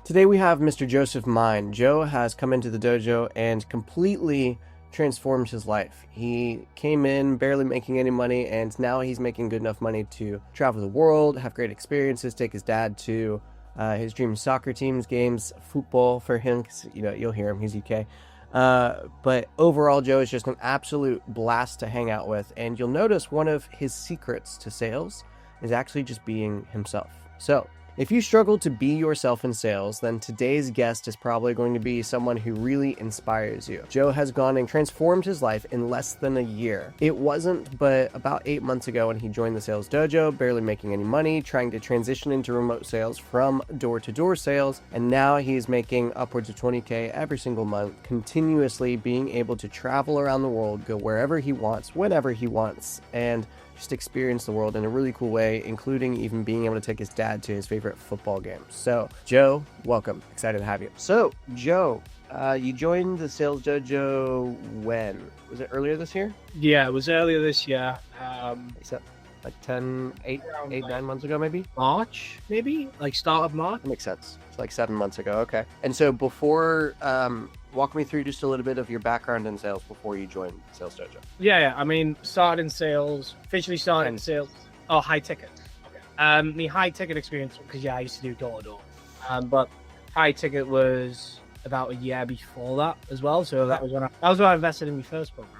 Today we have Mr. Joseph Mine. Joe has come into the dojo and completely transformed his life. He came in barely making any money, and now he's making good enough money to travel the world, have great experiences, take his dad to his dream soccer teams, games, football for him, 'cause, you'll hear him, he's UK. But overall, Joe is just an absolute blast to hang out with, and you'll notice one of his secrets to sales is actually just being himself. So, if you struggle to be yourself in sales, then today's guest is probably going to be someone who really inspires you. Joe has gone and transformed his life in less than a year. It wasn't but about 8 months ago when he joined the sales dojo, barely making any money, trying to transition into remote sales from door-to-door sales, and now he's making upwards of 20K every single month, continuously being able to travel around the world, go wherever he wants, whenever he wants, and just experience the world in a really cool way, including even being able to take his dad to his favorite football games. So, Joe, welcome. Excited to have you. So, Joe, you joined the sales dojo when? Was it earlier this year? Yeah, it was earlier this year. Like 9 months ago, maybe? March, maybe? Like start of March? That makes sense. It's like 7 months ago. Okay. And so before, walk me through just a little bit of your background in sales before you joined Sales Dojo. Yeah. I mean, started in sales, officially started in sales. Oh, high ticket. Okay. The high ticket experience, because I used to do door to door. But high ticket was about a year before that as well. So that was when I invested in my first program.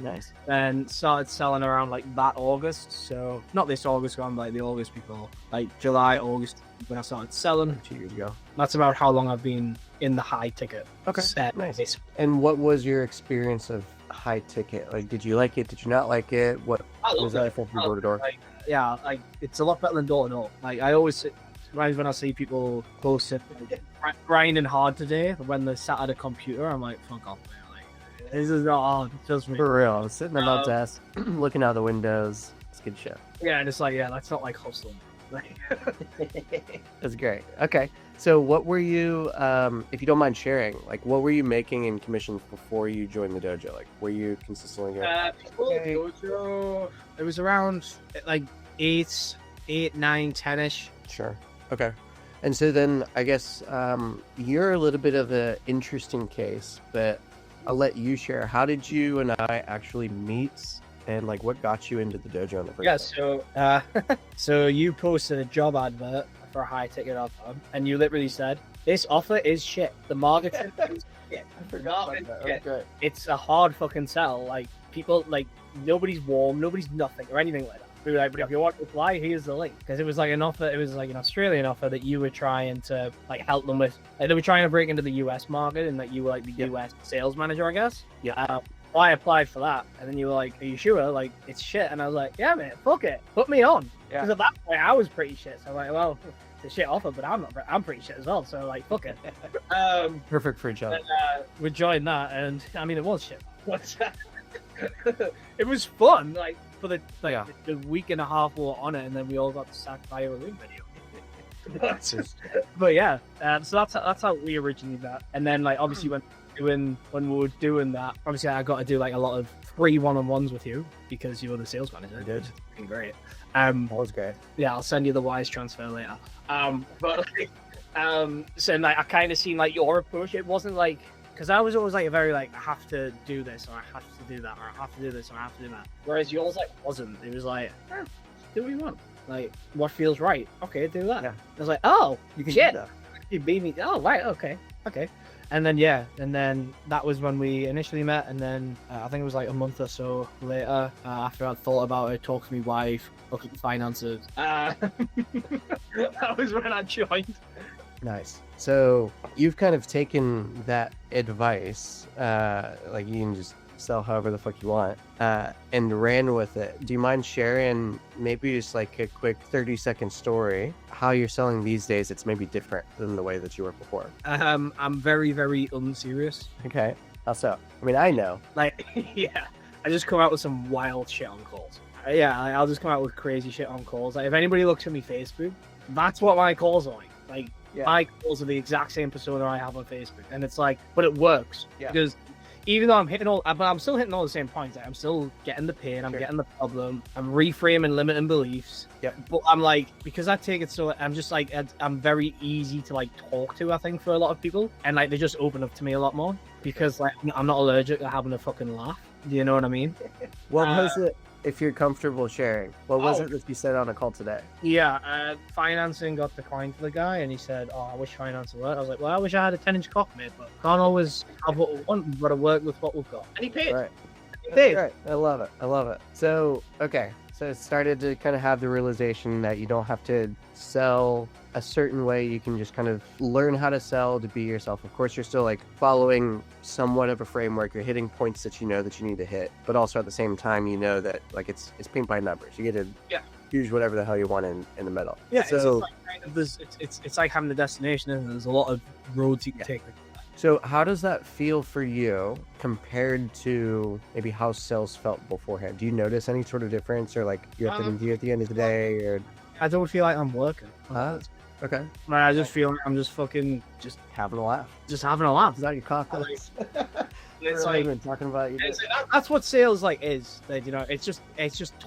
Nice. Then started selling around like that August. So not this August gone, but like the August before, like July, August, when I started selling. 2 years ago. That's about how long I've been in the high ticket. Okay. Nice. And what was your experience of high ticket? Like, did you like it? Did you not like it? What was that from door to door? Yeah, like it's a lot better than door to door. Like I always sometimes when I see people post it, like, grinding hard today, when they're sat at a computer, I'm like, fuck off, man. Like, this is not hard. Just for real. I'm sitting at my desk, looking out the windows. It's good shit. Yeah, and it's like, yeah, that's not like hustling. Like, that's great. Okay, so what were you, if you don't mind sharing, like what were you making in commissions before you joined the dojo? Like, were you consistently here? Before the dojo, it was around like 8, 9, 10-ish. Sure. Okay. And so then I guess you're a little bit of an interesting case, but I'll let you share. How did you and I actually meet, and like what got you into the dojo in the first place? Yeah, so you posted a job advert for a high ticket offer, and you literally said, "This offer is shit. The marketing is shit." I forgot about that. Okay. It's a hard fucking sell. Like people, like nobody's warm, nobody's nothing or anything like that. We were like, but if you want to apply, here's the link. Because it was like an offer, it was like an Australian offer that you were trying to like help them with. Like, they were trying to break into the US market, and that you were like the US sales manager, I guess. Yeah. I applied for that, and then you were like, "Are you sure? Like, it's shit." And I was like, "Yeah, man, fuck it, put me on." Yeah. Because at that point, I was pretty shit. So I'm like, well, it's a shit offer, but I'm pretty shit as well. So like, fuck it. Perfect for each other. And, we joined that, and I mean, it was shit. It was fun, like for the week and a half we were on it, and then we all got sacked by a room video. But yeah, so that's how we originally met. And then like obviously when we were doing that, obviously I got to do like a lot of free one-on-ones with you because you were the sales manager. I did. Great. That was great. Yeah, I'll send you the wise transfer later. But so like I kind of seen like your approach. It wasn't like, because I was always like a very like, I have to do this, or I have to do that, or I have to do this, or I have to do that. Whereas yours like wasn't. It was like, do what you want. Like, what feels right? Okay, do that. Yeah. I was like, oh, you can shit. do that. You beat me. Oh, right. Okay. And then that was when we initially met, and then I think it was like a month or so later, after I'd thought about it, talked to my wife, looked at the finances. That was when I joined. Nice. So you've kind of taken that advice, like you can just sell however the fuck you want, and ran with it. Do you mind sharing maybe just like a quick 30-second story, how you're selling these days? It's maybe different than the way that you were before. I'm very, very unserious. Okay. How so? I mean, I know. Like, yeah, I just come out with some wild shit on calls. I'll just come out with crazy shit on calls. Like, if anybody looks at me Facebook, that's what my calls are like. Like, my calls are the exact same persona I have on Facebook, and it's like, but it works because even though I'm hitting all, but I'm still hitting all the same points. Like, I'm still getting the pain, I'm getting the problem, I'm reframing limiting beliefs. Yep. But I'm like, because I take it so, I'm just like, I'm very easy to like talk to, I think, for a lot of people. And like, they just open up to me a lot more because like, I'm not allergic to having a fucking laugh. Do you know what I mean? What was it, if you're comfortable sharing? What was it that you said on a call today? Yeah, financing got declined for the guy, and he said, "Oh, I wish finance would work." I was like, "Well, I wish I had a 10-inch cock, mate, but can't always have what we want. We've got to work with what we've got." And he paid. Right. He paid. Right. I love it. I love it. So, okay. So it started to kind of have the realization that you don't have to sell a certain way. You can just kind of learn how to sell to be yourself. Of course, you're still like following somewhat of a framework. You're hitting points that you know that you need to hit, but also at the same time, you know that like it's paint by numbers. You get to use whatever the hell you want in the middle. Yeah. So it's like kind of it's like having the destination, and there's a lot of roads you can take. So how does that feel for you compared to maybe how sales felt beforehand? Do you notice any sort of difference, or like you're at the end of the day, or? I don't feel like I'm working. Okay. I just feel like I'm just fucking just Having a laugh. just having a laugh. Is that your cock? It's like talking about you. that's what sales like is. That, you know, it's just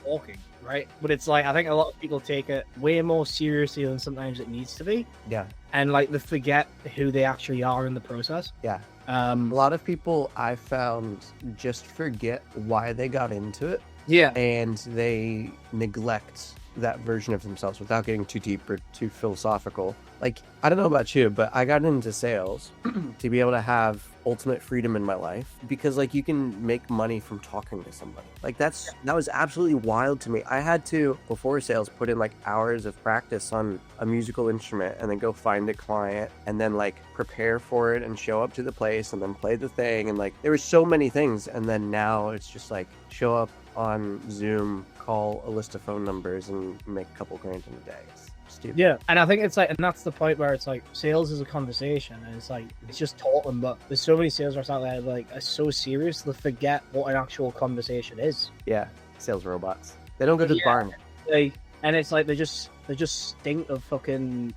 talking, right? But it's like I think a lot of people take it way more seriously than sometimes it needs to be. Yeah. And like they forget who they actually are in the process. Yeah. A lot of people I found just forget why they got into it. Yeah. And they neglect that version of themselves without getting too deep or too philosophical. Like, I don't know about you, but I got into sales to be able to have ultimate freedom in my life because like you can make money from talking to somebody. Like that was absolutely wild to me. I had to, before sales, put in like hours of practice on a musical instrument and then go find a client and then like prepare for it and show up to the place and then play the thing. And like there were so many things. And then now it's just like show up on Zoom, call a list of phone numbers and make a couple grand in a day. It's stupid. Yeah, and I think it's like, and that's the point where it's like sales is a conversation, and it's like it's just talking. But there's so many sales reps out there like are so serious they forget what an actual conversation is. Yeah, sales robots. They don't go to the barn. And it's like they just stink of fucking.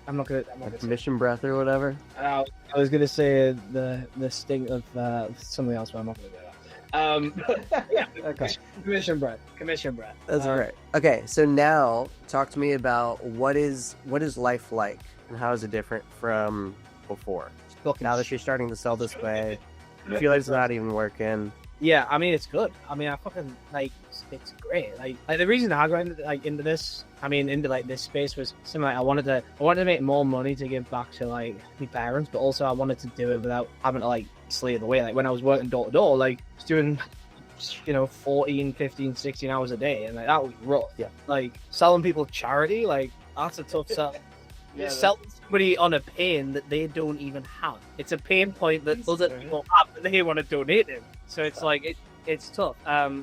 I'm not gonna commission breath or whatever. I was gonna say the stink of something else, but I'm not gonna do that. Yeah. Okay. Commission breath. That's all right. Okay, so now talk to me about what is life like and how is it different from before? Now that you're starting to sell this way, you feel like it's not even working. Yeah, I mean it's good. I mean I fucking like it's great. Like the reason I got into this, into like this space was something like I wanted to make more money to give back to like my parents, but also I wanted to do it without having to like slave away. Like when I was working door to door, like I was doing 14, 15, 16 hours a day, and like that was rough. Yeah. Like selling people charity, like that's a tough sell. Yeah, selling somebody on a pain that they don't even have. It's a pain point that other people have that they want to donate to. So it's like it's tough.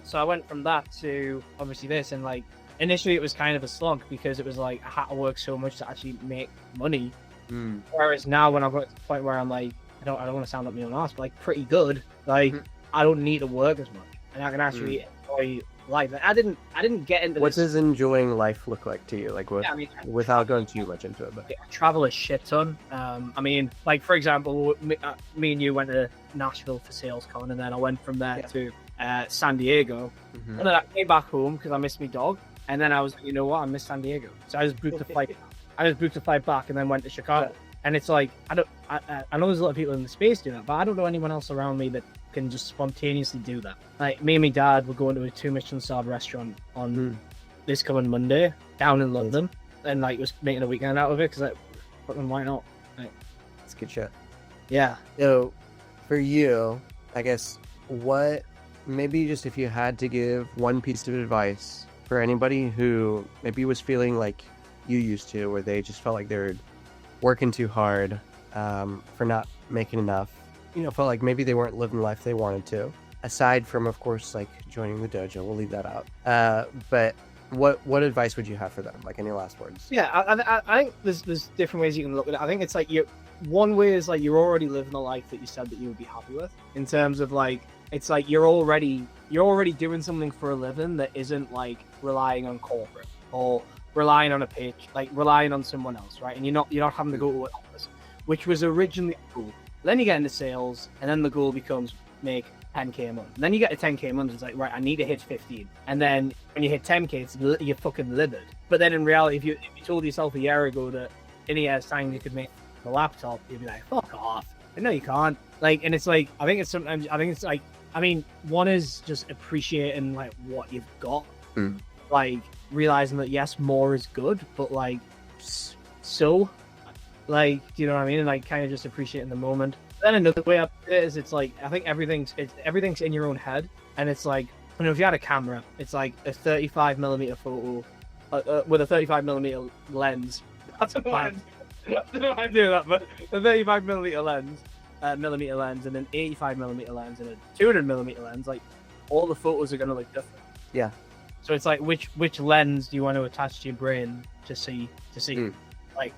So I went from that to obviously this, and like initially it was kind of a slog because it was like I had to work so much to actually make money. Whereas now when I've got to the point where I'm like I don't want to sound like my own ass, but like pretty good. Like I don't need to work as much, and I can actually enjoy life. Like, I didn't get into what does enjoying life look like to you? Like without going too much into it, but I travel a shit ton. Like for example, me and you went to Nashville for SalesCon, and then I went from there to San Diego, and then I came back home because I missed my dog, and then I was like, you know what, I miss San Diego, so I just booked a flight. Back, and then went to Chicago. And it's like I know there's a lot of people in the space do that, but I don't know anyone else around me that can just spontaneously do that. Like me and my dad were going to a 2 Michelin-starred restaurant on this coming Monday down in London, and like was making a weekend out of it because like, fucking why not? Like, it's good shit. Yeah. So for you, I guess maybe just if you had to give one piece of advice for anybody who maybe was feeling like you used to, where they just felt like they're working too hard for not making enough, felt like maybe they weren't living the life they wanted to, aside from of course like joining the dojo, we'll leave that out, but what advice would you have for them, like any last words? I think there's different ways you can look at it. I think it's like one way is like you're already living the life that you said that you would be happy with, in terms of like it's like you're already doing something for a living that isn't like relying on corporate or relying on a pitch, like relying on someone else, right? And you're not having to go to an office, which was originally the goal. Then you get into sales, and then the goal becomes make 10k a month. And then you get to 10k a month, it's like, right, I need to hit 15. And then when you hit 10k, you're fucking livid. But then in reality, if you told yourself a year ago that in a year's time you could make a laptop, you'd be like, fuck off. But no, you can't. Like, and it's like, I think it's like, I mean, one is just appreciating like what you've got. Like realizing that yes, more is good, but like, so, like, you know what I mean? And like kind of just appreciating the moment. Then another way I put it is, it's like, I think everything's in your own head. And it's like, you know, if you had a camera, it's like a 35mm photo with a 35mm lens. That's a lens. I don't know how I do that, but a 35mm lens, and an 85mm lens, and a 200mm lens, like all the photos are gonna look different. Yeah. So it's like, which lens do you want to attach to your brain to see? Like,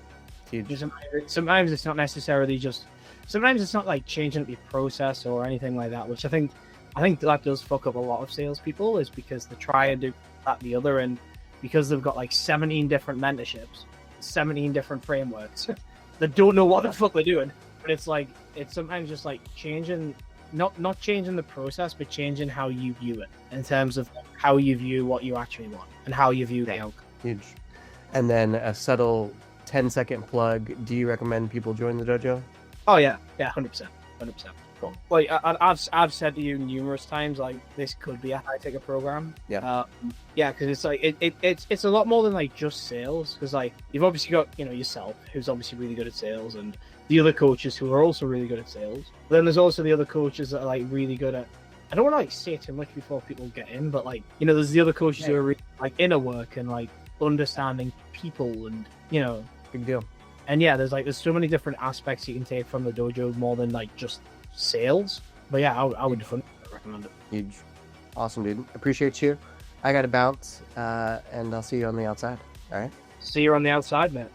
sometimes it's not necessarily just. Sometimes it's not like changing up your process or anything like that, which I think that does fuck up a lot of salespeople, is because they try and do that the other, and because they've got like 17 different mentorships, 17 different frameworks, they don't know what the fuck they're doing. But it's like, it's sometimes just like changing, not changing the process, but changing how you view it in terms of how you view what you actually want and how you view the outcome. Huge. And then a subtle 10-second plug. Do you recommend people join the dojo? Oh yeah, 100%. Cool. Like I've said to you numerous times, like this could be a high ticket program. Yeah. Because it's like it's a lot more than like just sales. Because like you've obviously got, you know, yourself, who's obviously really good at sales, and the other coaches who are also really good at sales. But then there's also the other coaches that are like really good at. I don't want to like say too much before people get in, but like, you know, there's the other coaches who are really, like inner work and like understanding people, and you know, big deal. And yeah, there's so many different aspects you can take from the dojo, more than like just sales. But yeah, I would recommend it. Huge. Awesome, dude. Appreciate you. I got to bounce, and I'll see you on the outside. All right? See you on the outside, man.